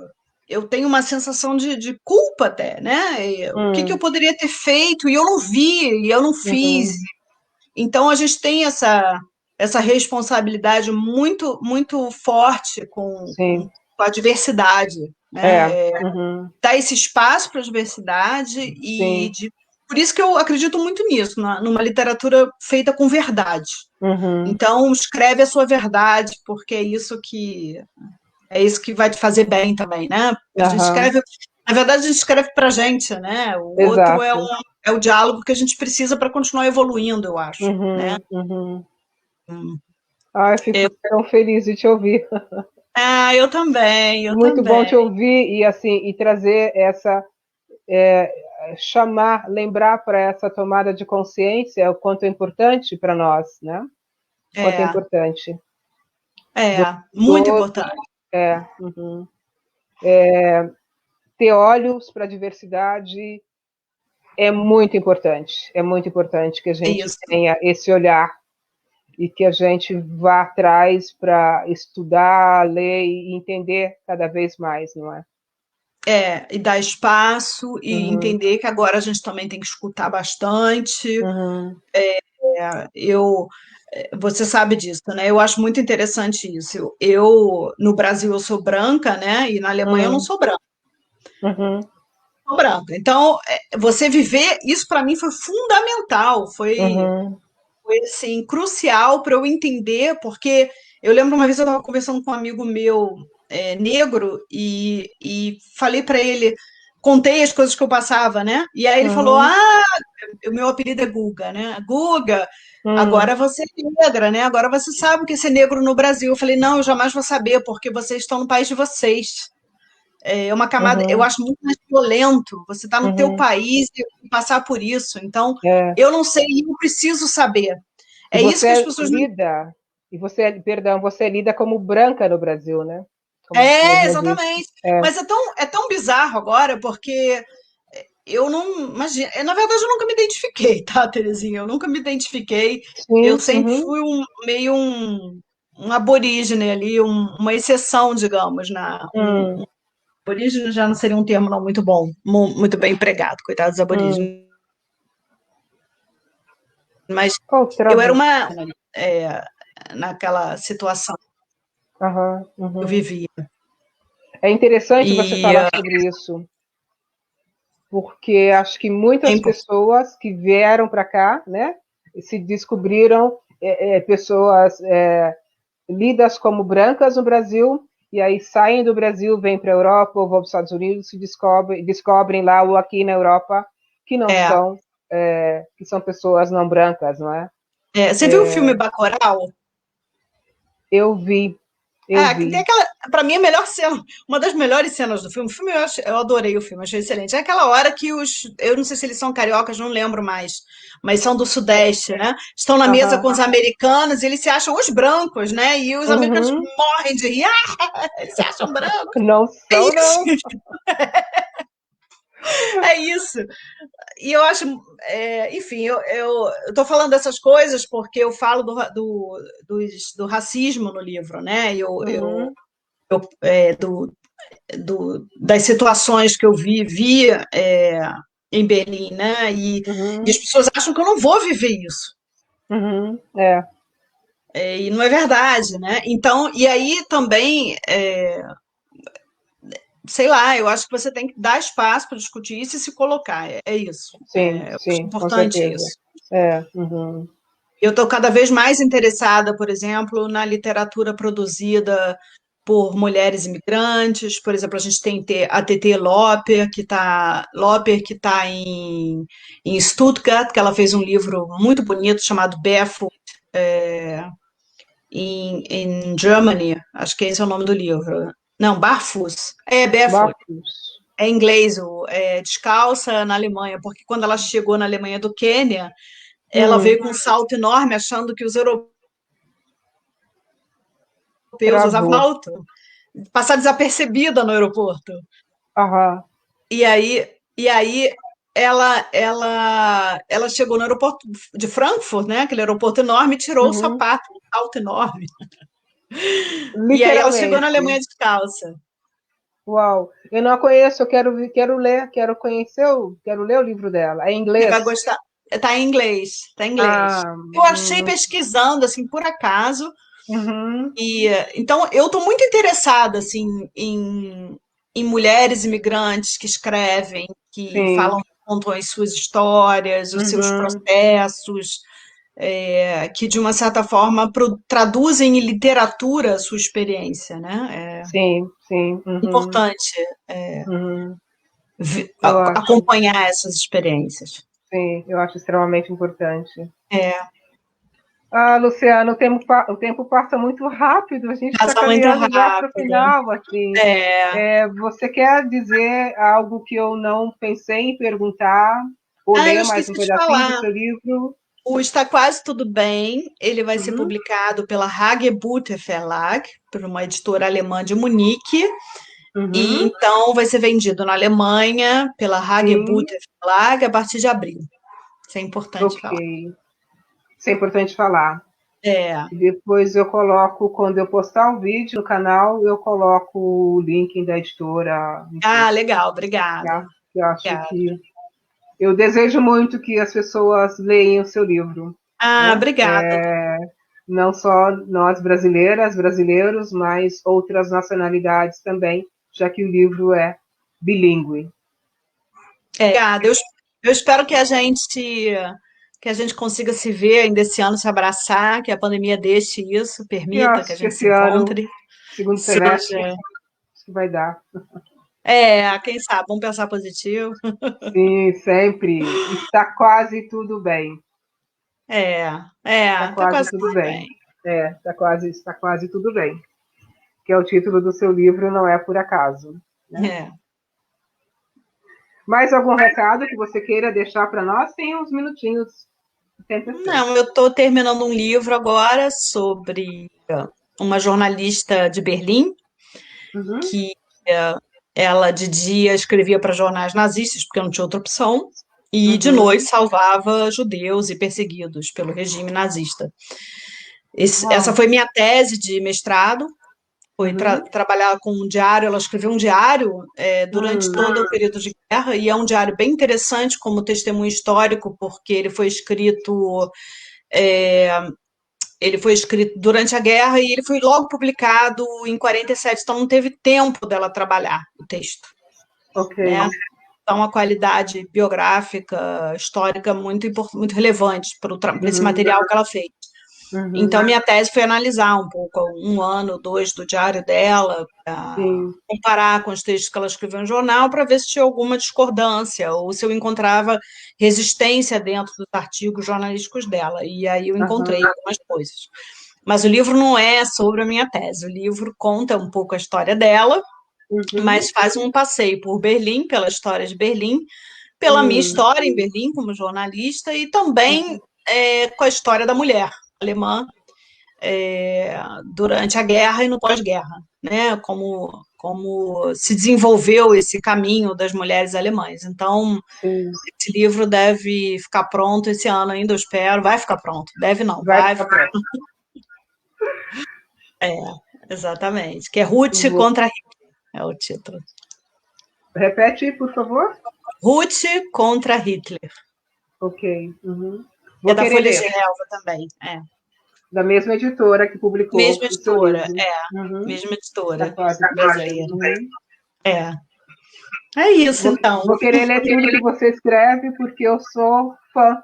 [SPEAKER 2] eu tenho uma sensação de culpa até, né? O que que eu
[SPEAKER 1] hum,
[SPEAKER 2] poderia ter feito e eu não vi, e eu não fiz.
[SPEAKER 1] uhum,
[SPEAKER 2] Então a gente tem essa responsabilidade muito forte
[SPEAKER 1] sim.
[SPEAKER 2] com a diversidade,
[SPEAKER 1] É.
[SPEAKER 2] né?
[SPEAKER 1] Uhum,
[SPEAKER 2] Dar esse espaço para a diversidade
[SPEAKER 1] sim.
[SPEAKER 2] por isso que eu acredito muito nisso, numa literatura feita com verdade.
[SPEAKER 1] Uhum,
[SPEAKER 2] Então, escreve a sua verdade, porque é isso que vai te fazer bem também, né? A gente
[SPEAKER 1] aham,
[SPEAKER 2] escreve, na verdade, a gente escreve para a gente, né? O outro
[SPEAKER 1] exato.
[SPEAKER 2] é o diálogo que a gente precisa para continuar evoluindo, eu acho, né?
[SPEAKER 1] Uhum, uhum.
[SPEAKER 2] Hum.
[SPEAKER 1] Ah, eu fico
[SPEAKER 2] Eu,
[SPEAKER 1] tão feliz de te ouvir.
[SPEAKER 2] eu também, eu
[SPEAKER 1] Muito bom te
[SPEAKER 2] também.
[SPEAKER 1] ouvir e assim e trazer essa chamar, lembrar para essa tomada de consciência o quanto é importante para nós, né? O quanto é
[SPEAKER 2] É,
[SPEAKER 1] importante. Do
[SPEAKER 2] muito
[SPEAKER 1] outro,
[SPEAKER 2] importante.
[SPEAKER 1] uhum. Ter olhos para a diversidade é muito importante que a
[SPEAKER 2] É
[SPEAKER 1] gente
[SPEAKER 2] isso.
[SPEAKER 1] tenha esse olhar e que a gente vá atrás para estudar, ler e entender cada vez mais, não é?
[SPEAKER 2] E dar espaço e
[SPEAKER 1] Uhum,
[SPEAKER 2] entender que agora a gente também tem que escutar bastante.
[SPEAKER 1] uhum,
[SPEAKER 2] Eu, você sabe disso, né? Eu acho muito interessante isso. No Brasil, eu sou branca, né? E na Alemanha eu não
[SPEAKER 1] uhum,
[SPEAKER 2] sou branca.
[SPEAKER 1] uhum,
[SPEAKER 2] Sou branca. Então, você viver, isso para mim foi fundamental,
[SPEAKER 1] uhum,
[SPEAKER 2] foi assim, crucial para eu entender, porque eu lembro uma vez eu estava conversando com um amigo meu negro e falei para ele, contei as coisas que eu passava, né? E aí ele falou:
[SPEAKER 1] uhum,
[SPEAKER 2] Ah, o meu apelido é Guga, né? Guga,
[SPEAKER 1] uhum,
[SPEAKER 2] agora você é negra, né? Agora você sabe o que é ser negro no Brasil. Eu falei: Não, eu jamais vou saber, porque vocês estão no país de vocês. É uma camada, eu
[SPEAKER 1] uhum,
[SPEAKER 2] acho muito mais violento. Você está no teu
[SPEAKER 1] uhum.
[SPEAKER 2] país e passar por isso. Então,
[SPEAKER 1] É.
[SPEAKER 2] eu não sei e eu preciso saber.
[SPEAKER 1] E
[SPEAKER 2] É isso que as
[SPEAKER 1] você
[SPEAKER 2] pessoas não.
[SPEAKER 1] lida, perdão, você lida como branca no Brasil, né? Como você mesmo disse.
[SPEAKER 2] Exatamente. Mas é tão bizarro agora, porque eu não. Imagina, na verdade, eu nunca me identifiquei, tá, Terezinha? Eu nunca me identifiquei. Eu
[SPEAKER 1] Sim,
[SPEAKER 2] sempre
[SPEAKER 1] uhum,
[SPEAKER 2] fui meio um aborígene ali, uma exceção, digamos,
[SPEAKER 1] hum,
[SPEAKER 2] aborígene já não seria um termo não muito bom, muito bem empregado, coitados dos
[SPEAKER 1] hum.
[SPEAKER 2] aborígenes. Mas
[SPEAKER 1] Oh,
[SPEAKER 2] eu era
[SPEAKER 1] travou.
[SPEAKER 2] é, naquela situação
[SPEAKER 1] Aham,
[SPEAKER 2] que eu
[SPEAKER 1] uhum.
[SPEAKER 2] vivia.
[SPEAKER 1] É interessante você
[SPEAKER 2] E
[SPEAKER 1] falar sobre isso, porque acho que
[SPEAKER 2] é
[SPEAKER 1] muitas
[SPEAKER 2] importante.
[SPEAKER 1] pessoas que vieram para cá, né, se descobriram pessoas lidas como brancas no Brasil e aí saem do Brasil, vêm para a Europa ou vão para os Estados Unidos, se descobrem lá ou aqui na Europa que não
[SPEAKER 2] É,
[SPEAKER 1] são, que são pessoas não brancas, não é?
[SPEAKER 2] você viu o filme Bacurau?
[SPEAKER 1] Eu vi, Eu
[SPEAKER 2] Que tem
[SPEAKER 1] vi.
[SPEAKER 2] aquela, para mim, a melhor cena, uma das melhores cenas do filme. O filme eu adorei o filme, achei excelente. É aquela hora que eu não sei se eles são cariocas, não lembro mais, mas são do Sudeste, né? Estão na mesa
[SPEAKER 1] Aham.
[SPEAKER 2] com os americanos e eles se acham os brancos, né? E os americanos
[SPEAKER 1] Uhum.
[SPEAKER 2] morrem de rir. Eles se acham brancos.
[SPEAKER 1] Não
[SPEAKER 2] É
[SPEAKER 1] são,
[SPEAKER 2] isso,
[SPEAKER 1] não.
[SPEAKER 2] é isso. E eu acho, enfim, eu tô falando dessas coisas porque eu falo do racismo no livro, né?
[SPEAKER 1] Uhum.
[SPEAKER 2] Das situações que eu vi em Berlim, né? E as
[SPEAKER 1] Uhum.
[SPEAKER 2] pessoas acham que eu não vou viver isso.
[SPEAKER 1] Uhum. É.
[SPEAKER 2] E não é verdade, né? Então, e aí também, sei lá, eu acho que você tem que dar espaço para discutir isso e se colocar. É isso.
[SPEAKER 1] Sim,
[SPEAKER 2] Eu acho
[SPEAKER 1] sim, com
[SPEAKER 2] importante
[SPEAKER 1] certeza.
[SPEAKER 2] isso.
[SPEAKER 1] É. Uhum.
[SPEAKER 2] Eu estou cada vez mais interessada, por exemplo, na literatura produzida por mulheres imigrantes. Por exemplo, a gente tem a TT Loper, que tá em Stuttgart, que ela fez um livro muito bonito chamado Barefoot in Germany. Acho que esse é o nome do livro. Não, Barfuß. É Barefoot.
[SPEAKER 1] Bafos.
[SPEAKER 2] É em inglês, descalça na Alemanha, porque quando ela chegou na Alemanha do Quênia, ela veio
[SPEAKER 1] Hum,
[SPEAKER 2] com um salto enorme, achando que os europeus usavam
[SPEAKER 1] travou.
[SPEAKER 2] alto, passar desapercebida no aeroporto.
[SPEAKER 1] Aham.
[SPEAKER 2] E aí ela chegou no aeroporto de Frankfurt, né? Aquele aeroporto enorme, e tirou o
[SPEAKER 1] Uhum.
[SPEAKER 2] sapato, um salto enorme. E aí ela chegou na
[SPEAKER 1] Literalmente.
[SPEAKER 2] Alemanha descalça.
[SPEAKER 1] Uau. Eu não a conheço, eu quero ler, quero conhecer, quero ler o livro dela. É em
[SPEAKER 2] Você vai
[SPEAKER 1] inglês?
[SPEAKER 2] gostar. Tá em inglês, tá em inglês.
[SPEAKER 1] Ah,
[SPEAKER 2] Eu achei pesquisando, assim, por acaso.
[SPEAKER 1] uhum.
[SPEAKER 2] E então eu estou muito interessada assim em mulheres imigrantes que escrevem, que
[SPEAKER 1] Sim.
[SPEAKER 2] falam, contam as suas histórias, os seus
[SPEAKER 1] Uhum.
[SPEAKER 2] processos, que de uma certa forma traduzem em literatura a sua experiência, né?
[SPEAKER 1] Sim, sim.
[SPEAKER 2] É
[SPEAKER 1] Uhum.
[SPEAKER 2] importante
[SPEAKER 1] Uhum. Eu acho,
[SPEAKER 2] acompanhar essas experiências.
[SPEAKER 1] sim, eu acho extremamente importante.
[SPEAKER 2] É,
[SPEAKER 1] Ah, Luciano, o tempo passa muito rápido, a gente está
[SPEAKER 2] passa muito
[SPEAKER 1] caminhando já para o
[SPEAKER 2] rápido.
[SPEAKER 1] final, assim.
[SPEAKER 2] É.
[SPEAKER 1] Você quer dizer algo que eu não pensei em perguntar? Ou
[SPEAKER 2] Eu
[SPEAKER 1] ler mais um
[SPEAKER 2] esqueci de
[SPEAKER 1] pedacinho do
[SPEAKER 2] falar.
[SPEAKER 1] seu livro?
[SPEAKER 2] O Está Quase Tudo Bem, ele vai ser
[SPEAKER 1] Uhum,
[SPEAKER 2] publicado pela Hagebutte Verlag, por uma editora alemã de Munique, e
[SPEAKER 1] uhum,
[SPEAKER 2] então vai ser vendido na Alemanha pela
[SPEAKER 1] sim,
[SPEAKER 2] Hagebutte Verlag a partir de abril. Isso é importante
[SPEAKER 1] ok.
[SPEAKER 2] falar.
[SPEAKER 1] Isso é importante falar.
[SPEAKER 2] É.
[SPEAKER 1] E depois eu coloco, quando eu postar o vídeo no canal, eu coloco o link da editora, enfim,
[SPEAKER 2] Legal, obrigada.
[SPEAKER 1] tá? Eu acho
[SPEAKER 2] Obrigada.
[SPEAKER 1] que eu desejo muito que as pessoas leiam o seu livro, né?
[SPEAKER 2] Obrigada.
[SPEAKER 1] Não só nós brasileiras, brasileiros, mas outras nacionalidades também, já que o livro é bilíngue.
[SPEAKER 2] Obrigada. Eu espero que a gente consiga se ver ainda esse ano, se abraçar, que a pandemia deixe isso,
[SPEAKER 1] Eu
[SPEAKER 2] permita que a
[SPEAKER 1] acho que
[SPEAKER 2] gente se
[SPEAKER 1] esse ano,
[SPEAKER 2] encontre.
[SPEAKER 1] segundo semestre,
[SPEAKER 2] Seja.
[SPEAKER 1] acho que vai dar.
[SPEAKER 2] Quem sabe, vamos pensar positivo.
[SPEAKER 1] Sim, sempre. Está quase tudo bem.
[SPEAKER 2] Tá
[SPEAKER 1] Quase
[SPEAKER 2] quase
[SPEAKER 1] tudo
[SPEAKER 2] tudo
[SPEAKER 1] bem.
[SPEAKER 2] bem.
[SPEAKER 1] Está quase tudo bem. Que é o título do seu livro, não é por acaso. Né?
[SPEAKER 2] É.
[SPEAKER 1] Mais algum recado que você queira deixar para nós? Tem uns minutinhos. O tempo é seu.
[SPEAKER 2] Não, eu estou terminando um livro agora sobre uma jornalista de Berlim,
[SPEAKER 1] Uhum,
[SPEAKER 2] que ela de dia escrevia para jornais nazistas, porque não tinha outra opção, e de noite
[SPEAKER 1] uhum.
[SPEAKER 2] salvava judeus e perseguidos pelo regime nazista. Essa
[SPEAKER 1] Uau.
[SPEAKER 2] foi minha tese de mestrado, foi
[SPEAKER 1] Uhum.
[SPEAKER 2] trabalhar com um diário. Ela escreveu um diário durante
[SPEAKER 1] Hum,
[SPEAKER 2] todo o período de guerra, e é um diário bem interessante como testemunho histórico, porque é, ele foi escrito durante a guerra e ele foi logo publicado em 47, então não teve tempo dela trabalhar o texto,
[SPEAKER 1] ok.
[SPEAKER 2] né? Então, uma qualidade biográfica, histórica muito relevante para esse
[SPEAKER 1] Uhum,
[SPEAKER 2] material que ela fez. Então,
[SPEAKER 1] uhum.
[SPEAKER 2] minha tese foi analisar um pouco, um ano, dois do diário dela,
[SPEAKER 1] Sim.
[SPEAKER 2] comparar com os textos que ela escreveu no jornal, para ver se tinha alguma discordância ou se eu encontrava resistência dentro dos artigos jornalísticos dela. E aí eu encontrei
[SPEAKER 1] Aham.
[SPEAKER 2] algumas coisas. Mas o livro não é sobre a minha tese. O livro conta um pouco a história dela,
[SPEAKER 1] Uhum.
[SPEAKER 2] mas faz um passeio por Berlim, pela história de Berlim, pela minha
[SPEAKER 1] Hum.
[SPEAKER 2] história em Berlim como jornalista e também com a história da mulher alemã durante a guerra e no pós-guerra, né? Como se desenvolveu esse caminho das mulheres alemãs. Então,
[SPEAKER 1] Sim,
[SPEAKER 2] esse livro deve ficar pronto esse ano ainda, eu espero. Vai ficar pronto. Deve não,
[SPEAKER 1] vai
[SPEAKER 2] vai
[SPEAKER 1] ficar
[SPEAKER 2] ficar.
[SPEAKER 1] pronto.
[SPEAKER 2] Exatamente. Que é Ruth
[SPEAKER 1] Vou-
[SPEAKER 2] contra Hitler, é o título.
[SPEAKER 1] Repete, por favor.
[SPEAKER 2] Ruth contra Hitler.
[SPEAKER 1] Ok. Uhum.
[SPEAKER 2] É
[SPEAKER 1] Vou
[SPEAKER 2] da
[SPEAKER 1] querer
[SPEAKER 2] Folha de
[SPEAKER 1] ler.
[SPEAKER 2] Relva também. É.
[SPEAKER 1] Da mesma editora que publicou
[SPEAKER 2] Mesma
[SPEAKER 1] o seu
[SPEAKER 2] editora,
[SPEAKER 1] livro. Uhum.
[SPEAKER 2] mesma
[SPEAKER 1] Da
[SPEAKER 2] editora
[SPEAKER 1] Cláudia.
[SPEAKER 2] brasileira.
[SPEAKER 1] Uhum.
[SPEAKER 2] É. É isso, então.
[SPEAKER 1] Vou querer ler tudo que você escreve, porque eu sou fã.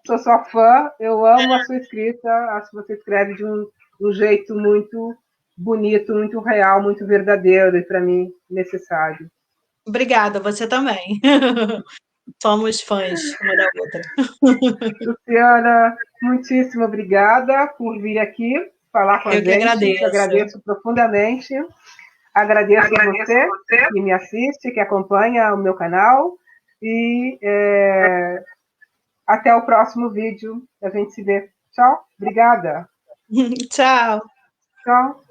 [SPEAKER 1] Sou só fã, eu amo a sua escrita. Acho que você escreve de um jeito muito bonito, muito real, muito verdadeiro e, para mim, necessário.
[SPEAKER 2] Obrigada, você também. Somos fãs uma da outra.
[SPEAKER 1] Luciana, muitíssimo obrigada por vir aqui falar com a
[SPEAKER 2] Eu que
[SPEAKER 1] gente. Te
[SPEAKER 2] agradeço.
[SPEAKER 1] agradeço profundamente. Agradeço a você que me assiste, que acompanha o meu canal. E até o próximo vídeo. A gente se vê. Tchau. Obrigada.
[SPEAKER 2] Tchau.
[SPEAKER 1] Tchau.